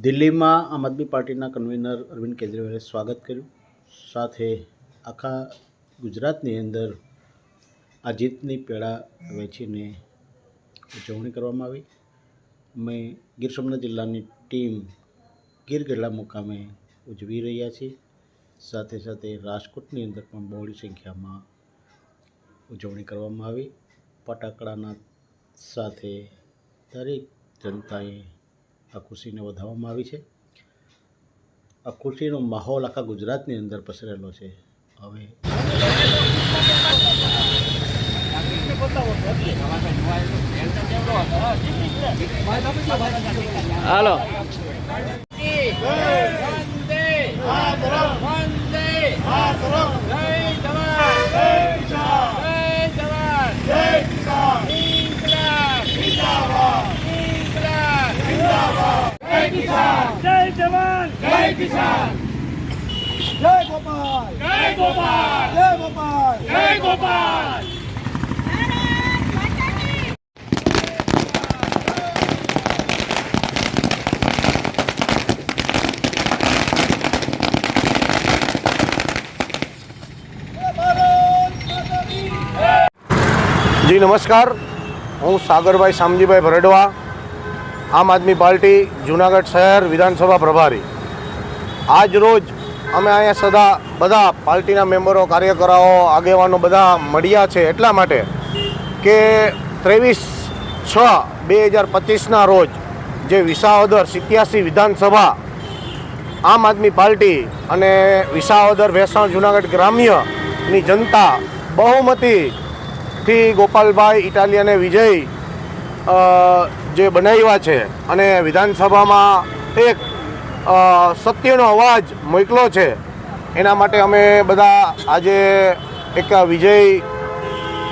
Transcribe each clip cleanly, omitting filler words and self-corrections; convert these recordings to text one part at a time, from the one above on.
દિલ્હીમાં આમ આદમી પાર્ટીના કન્વીનર અરવિંદ કેજરીવાલે સ્વાગત કર્યું. સાથે આખા ગુજરાતની અંદર આ જીતની પેડા વેચીને ઉજવણી કરવામાં આવી. અમે ગીર સોમનાથ જિલ્લાની ટીમ ગીર ગઢડા મુકામે ઉજવી રહ્યા છીએ. સાથે સાથે રાજકોટની અંદર પણ બહોળી સંખ્યામાં ઉજવણી કરવામાં આવી. ફટાકડાના સાથે દરેક જનતાએ આ ખુશીને વધાવવામાં આવી છે. આ ખુશીનો માહોલ આખા ગુજરાતની અંદર પસરેલો છે. હવે હાલો जय जवान जय किसान जय गोपाल जय गोपाल जय गोपाल जय गोपाल। जी नमस्कार, हूँ सागरभाई शामजीभाई भरडवा, आम आदमी पार्टी जूनागढ़ शहर विधानसभा प्रभारी। आज रोज अमे अहींया सदा बधा पार्टीना मेम्बरो कार्यकर्ताओ आगेवानो बधा मळ्या छे एटला माटे के 23/6/2025 रोज जे विसावदर 87 विधानसभा आम आदमी पार्टी अने विसावदर वेसाण जूनागढ़ ग्राम्यनी जनता बहुमती थी गोपालभाई इटालियाने विजय जे बनाव्या छे अने विधानसभामां एक सत्यनो अवाज मोकलो छे। एना माटे अमे बधा आजे एक विजय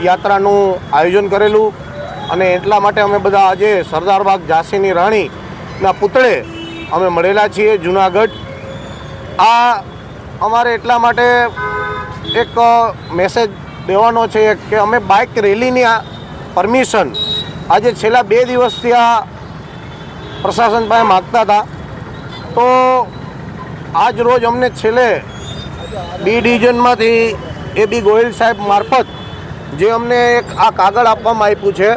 यात्रानुं आयोजन करेलुं अने एटला माटे अमे बधा आजे सरदारबाग झांसीनी राणीना पुतळे अमे मळेला छीए जूनागढ़। आ अमारे एटला माटे एक मेसेज देवानो छे के अमे बाइक रेलीनी परमिशन आज छेल्ला 2 दिवसथी आ प्रशासन पासे मांगता था, तो आज रोज अमने छेल्ले बी डिविजनमांथी AB गोयल साहेब मार्फत जे अमने एक आ कागळ आपवामां आप्युं छे,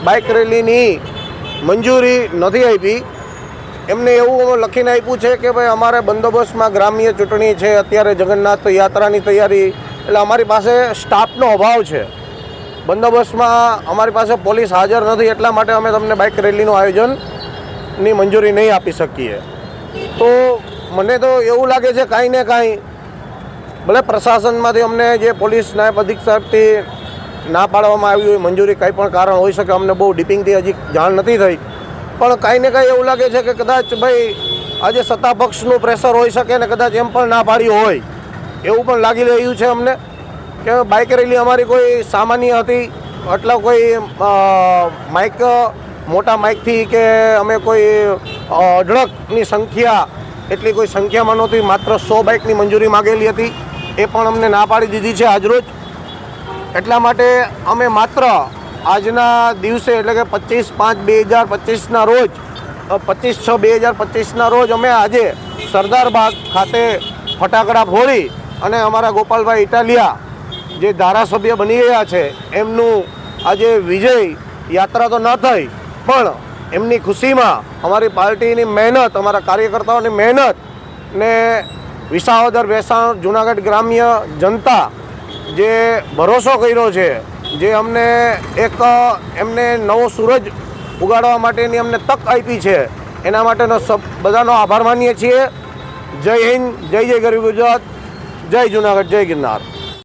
बाइक रेलीनी मंजूरी नथी आपी। एमने एवुं लखीने आप्युं छे के भाई अमारे बंदोबस्तमां ग्राम्य चूंटणी छे, अत्यारे जगन्नाथ यात्रानी तैयारी એટલે અમારી પાસે સ્ટાફનો અભાવ છે, બંદોબસ્તમાં અમારી પાસે પોલીસ હાજર નથી, એટલા માટે અમે તમને બાઇક રેલીનું આયોજનની મંજૂરી નહીં આપી શકીએ। તો મને તો એવું લાગે છે કાંઈ ને કાંઈ ભલે પ્રશાસનમાંથી અમને જે પોલીસ નાયબ અધિક્ષક સાહેબથી ના પાડવામાં આવી હોય મંજૂરી, કંઈ પણ કારણ હોઈ શકે, અમને બહુ ડીપિંગથી હજી જાણ નથી થઈ, પણ કાંઈ ને કાંઈ એવું લાગે છે કે કદાચ ભાઈ આજે સત્તાપક્ષનું પ્રેશર હોઈ શકે ને કદાચ એમ પણ ના પાડી હોય એવું પણ લાગી રહ્યું છે અમને કે બાઇક રેલી અમારી કોઈ સામાન્ય હતી, એટલે કોઈ માઇક મોટા માઇકથી કે અમે કોઈ અઢળકની સંખ્યા એટલી કોઈ સંખ્યામાં નહોતી, માત્ર 100 બાઇકની મંજૂરી માગેલી હતી, એ પણ અમને ના પાડી દીધી છે આજરોજ। એટલા માટે અમે માત્ર આજના દિવસે એટલે કે 25/5/2025ના રોજ 25/6/2025ના રોજ અમે આજે સરદારબાગ ખાતે ફટાકડા ફોડી અને અમારા ગોપાલભાઈ ઇટાલિયા જે ધારાસભ્ય બની ગયા છે એમનું આજે વિજય યાત્રા તો ન થઈ, પણ એમની ખુશીમાં અમારી પાર્ટીની મહેનત, અમારા કાર્યકર્તાઓની મહેનત ને વિસાવદર વેસાણ જૂનાગઢ ગ્રામ્ય જનતા જે ભરોસો કર્યો છે, જે અમને એક એમને નવો સૂરજ ઉગાડવા માટેની અમને તક આપી છે, એના માટેનો બધાનો આભાર માનીએ છીએ। જય હિન્દ, જય જય ગરવી ગુજરાત, जय जूनागढ़, जय गिरनार।